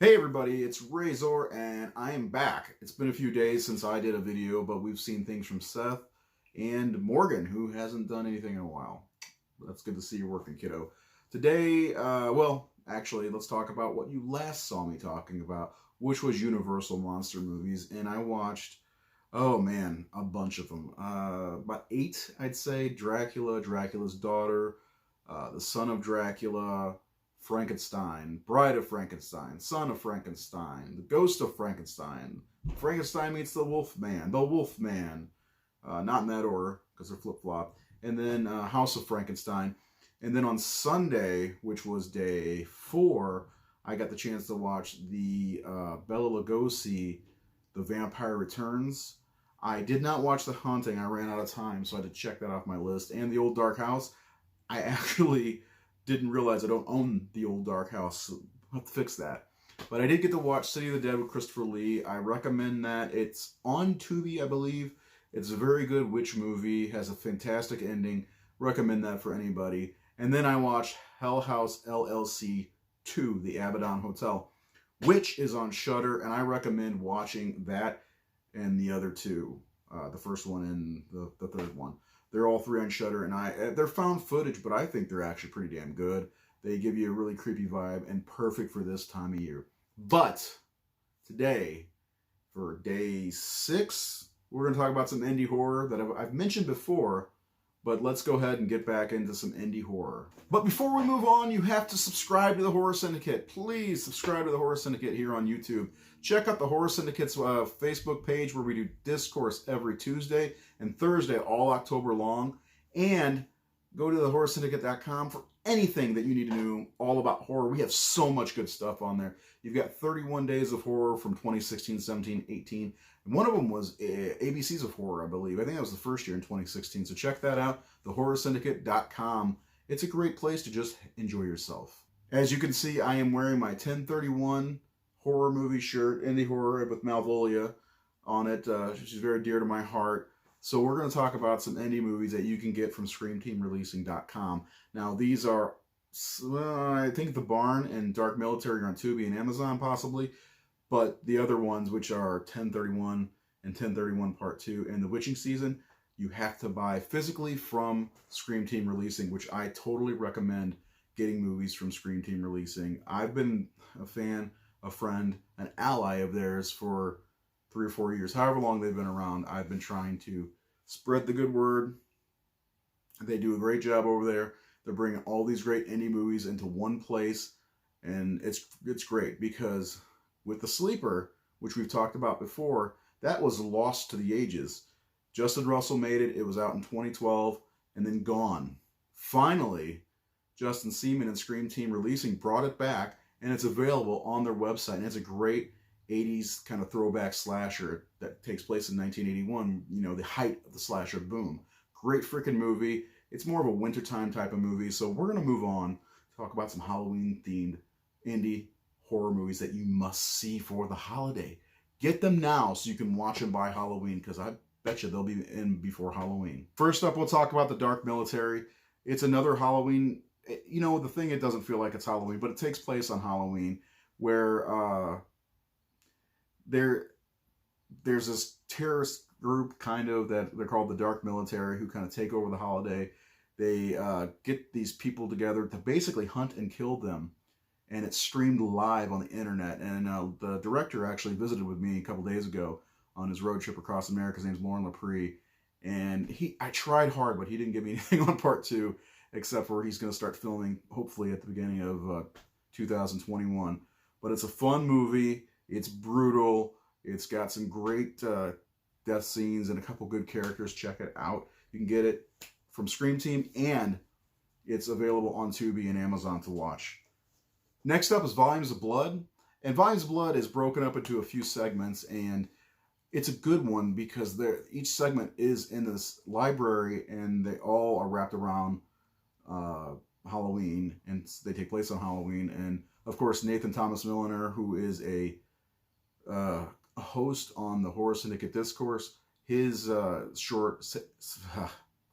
Hey everybody, it's Razor and I am back. It's been a few days since I did a video, but we've seen things from Seth and Morgan, who hasn't done anything in a while. That's good to see you working, kiddo. Today, actually, let's talk about what you last saw me talking about, which was Universal monster movies, and I watched, oh man, a bunch of them. About 8, I'd say. Dracula, Dracula's Daughter, The Son of Dracula, Frankenstein, Bride of Frankenstein, Son of Frankenstein, The Ghost of Frankenstein, Frankenstein meets the Wolfman, not in that order because they're flip-flop, and then House of Frankenstein. And then on Sunday, which was day 4, I got the chance to watch the Bela Lugosi, The Vampire Returns. I did not watch The Haunting. I ran out of time, so I had to check that off my list. And The Old Dark House. I actually didn't realize I don't own The Old Dark House. So I'll have to fix that. But I did get to watch City of the Dead with Christopher Lee. I recommend that. It's on Tubi, I believe. It's a very good witch movie. Has a fantastic ending. Recommend that for anybody. And then I watched Hell House LLC 2, The Abaddon Hotel, which is on Shudder, and I recommend watching that and the other two. The first one and the third one. They're all 3 on Shudder, and they're found footage, but I think they're actually pretty damn good. They give you a really creepy vibe and perfect for this time of year. But today, for day 6, we're going to talk about some indie horror that I've mentioned before, but let's go ahead and get back into some indie horror. But before we move on, you have to subscribe to the Horror Syndicate. Please subscribe to the Horror Syndicate here on YouTube. Check out the Horror Syndicate's Facebook page where we do discourse every Tuesday and Thursday all October long. And go to thehorrorsyndicate.com for anything that you need to know all about horror. We have so much good stuff on there. You've got 31 Days of Horror from 2016, 17, 18. And one of them was ABCs of Horror, I believe. I think that was the first year in 2016. So check that out, thehorrorsyndicate.com. It's a great place to just enjoy yourself. As you can see, I am wearing my 1031 horror movie shirt, indie horror with Malvolia on it. She's very dear to my heart. So we're going to talk about some indie movies that you can get from ScreamTeamReleasing.com. Now, these are, I think The Barn and Dark Military are on Tubi and Amazon possibly, but the other ones, which are 1031 and 1031 Part 2 and The Witching Season, you have to buy physically from Scream Team Releasing, which I totally recommend getting movies from Scream Team Releasing. I've been a fan, a friend, an ally of theirs for 3 or 4 years, however long they've been around. I've been trying to spread the good word. They do a great job over there. They're bringing all these great indie movies into one place, and it's great because with The Sleeper, which we've talked about before, that was lost to the ages. Justin Russell made it. It was out in 2012 and then gone. Finally, Justin Seaman and Scream Team Releasing brought it back, and it's available on their website, and it's a great 80s kind of throwback slasher that takes place in 1981, you know, the height of the slasher boom. Great freaking movie. It's more of a wintertime type of movie, so we're going to move on to talk about some Halloween-themed indie horror movies that you must see for the holiday. Get them now so you can watch them by Halloween, because I bet you they'll be in before Halloween. First up, we'll talk about The Dark Military. It's another Halloween, you know, the thing, it doesn't feel like it's Halloween, but it takes place on Halloween, where there's this terrorist group, kind of, that they're called the Dark Military, who kind of take over the holiday. They get these people together to basically hunt and kill them, and it's streamed live on the internet. And the director actually visited with me a couple days ago on his road trip across America. His name's Lauren Laprie, and I tried hard, but he didn't give me anything on part 2, except for he's going to start filming hopefully at the beginning of 2021. But it's a fun movie. It's brutal. It's got some great death scenes and a couple good characters. Check it out. You can get it from Scream Team, and it's available on Tubi and Amazon to watch. Next up is Volumes of Blood. And Volumes of Blood is broken up into a few segments, and it's a good one because each segment is in this library, and they all are wrapped around Halloween, and they take place on Halloween. And of course, Nathan Thomas Milliner, who is a host on the Horror Syndicate Discourse, his short,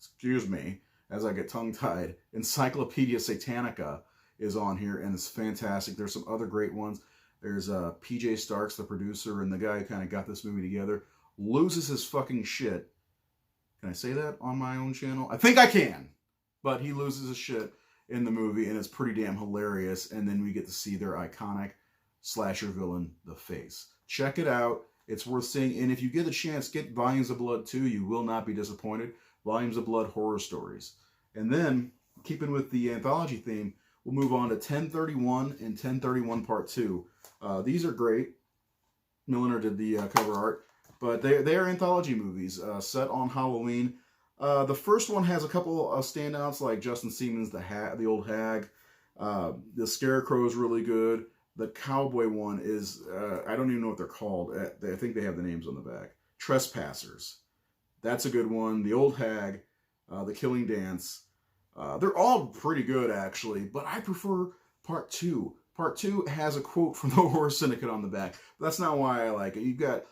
excuse me, as I get tongue-tied, Encyclopedia Satanica is on here, and it's fantastic. There's some other great ones. There's PJ Starks, the producer, and the guy who kind of got this movie together, loses his fucking shit. Can I say that on my own channel? I think I can. But he loses his shit in the movie, and it's pretty damn hilarious. And then we get to see their iconic slasher villain, The Face. Check it out. It's worth seeing. And if you get a chance, get Volumes of Blood 2. You will not be disappointed. Volumes of Blood horror stories. And then, keeping with the anthology theme, we'll move on to 1031 and 1031 Part 2. These are great. Milliner did the cover art. But they are anthology movies set on Halloween. The first one has a couple of standouts, like Justin Siemens, the old hag. The Scarecrow is really good. The cowboy one is, I don't even know what they're called. I think they have the names on the back. Trespassers. That's a good one. The old hag. The Killing Dance. They're all pretty good, actually. But I prefer Part 2. Part 2 has a quote from the Horror Syndicate on the back. But that's not why I like it. You've got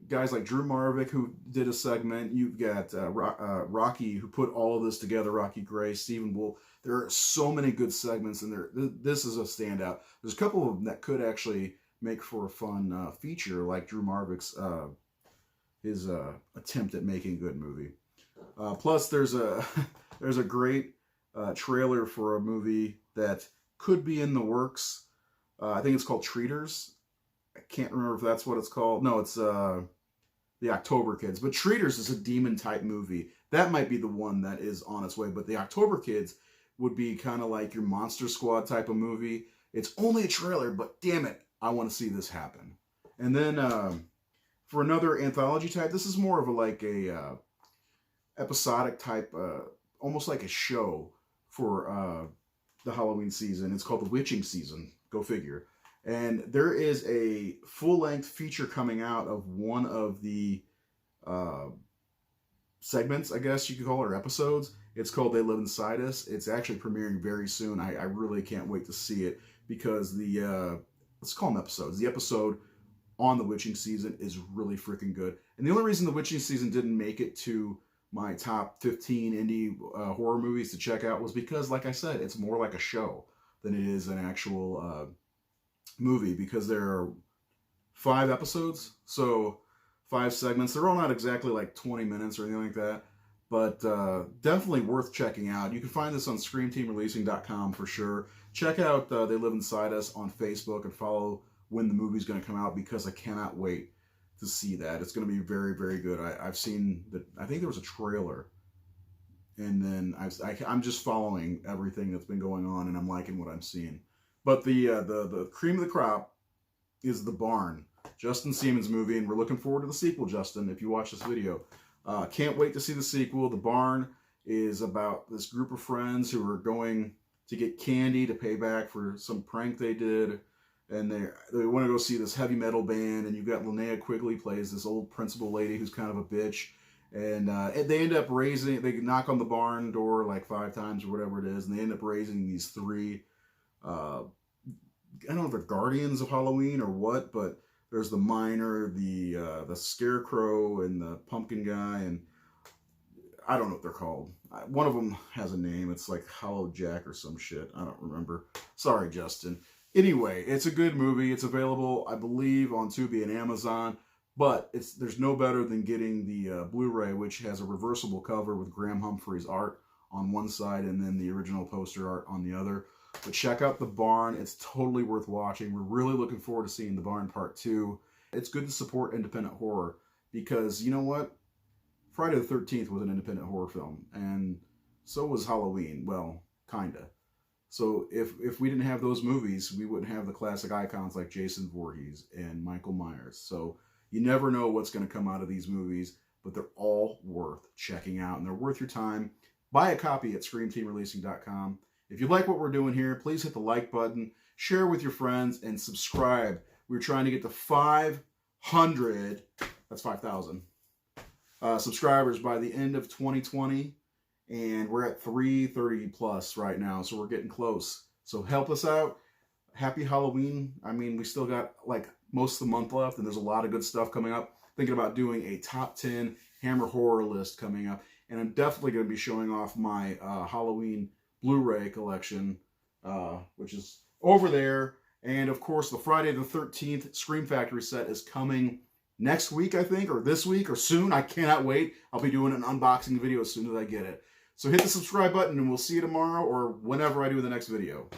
guys like Drew Marvick, who did a segment. You've got Rocky, who put all of this together. Rocky Gray, Stephen Wolf. There are so many good segments in there. This is a standout. There's a couple of them that could actually make for a fun feature, like Drew Marvick's his attempt at making a good movie. Plus, there's a there's a great trailer for a movie that could be in the works. I think it's called Treaters. I can't remember if that's what it's called. No, it's the October Kids. But Treaters is a demon-type movie. That might be the one that is on its way. But the October Kids would be kind of like your Monster Squad type of movie. It's only a trailer, but damn it, I want to see this happen. And then for another anthology type, this is more of a episodic type, almost like a show for the Halloween season. It's called The Witching Season. Go figure. And there is a full-length feature coming out of one of the segments, I guess you could call it, or episodes. It's called They Live Inside Us. It's actually premiering very soon. I really can't wait to see it because let's call them episodes. The episode on The Witching Season is really freaking good. And the only reason The Witching Season didn't make it to my top 15 indie horror movies to check out was because, like I said, it's more like a show than it is an actual movie, because there are 5 episodes, so 5 segments. They're all not exactly like 20 minutes or anything like that, but definitely worth checking out. You can find this on ScreamTeamReleasing.com for sure. Check out They Live Inside Us on Facebook and follow when the movie's going to come out, because I cannot wait to see that. It's going to be very, very good. I've seen I think there was a trailer, and then I'm just following everything that's been going on, and I'm liking what I'm seeing. But the cream of the crop is The Barn, Justin Siemens movie, and we're looking forward to the sequel, Justin, if you watch this video. Can't wait to see the sequel. The Barn is about this group of friends who are going to get candy to pay back for some prank they did, and they want to go see this heavy metal band, and you've got Linnea Quigley plays this old principal lady who's kind of a bitch, and they end up they knock on the barn door like 5 times or whatever it is, and they end up raising these 3 I don't know if they're guardians of Halloween or what, but there's the miner, the scarecrow, and the pumpkin guy, and I don't know what they're called. One of them has a name. It's like Hollow Jack or some shit. I don't remember. Sorry, Justin. Anyway, it's a good movie. It's available, I believe, on Tubi and Amazon, but there's no better than getting the Blu-ray, which has a reversible cover with Graham Humphrey's art on one side and then the original poster art on the other. But check out The Barn. It's totally worth watching. We're really looking forward to seeing The Barn Part 2. It's good to support independent horror because, you know what? Friday the 13th was an independent horror film, and so was Halloween. Well, kinda. So if we didn't have those movies, we wouldn't have the classic icons like Jason Voorhees and Michael Myers. So you never know what's going to come out of these movies, but they're all worth checking out, and they're worth your time. Buy a copy at ScreamTeamReleasing.com. If you like what we're doing here, please hit the like button, share with your friends, and subscribe. We're trying to get to 500, that's 5,000, subscribers by the end of 2020. And we're at 330 plus right now, so we're getting close. So help us out. Happy Halloween. I mean, we still got like most of the month left, and there's a lot of good stuff coming up. Thinking about doing a top 10 Hammer horror list coming up. And I'm definitely going to be showing off my Halloween Blu-ray collection, which is over there. And of course, the Friday the 13th Scream Factory set is coming next week, I think, or this week, or soon. I cannot wait. I'll be doing an unboxing video as soon as I get it. So hit the subscribe button, and we'll see you tomorrow or whenever I do the next video.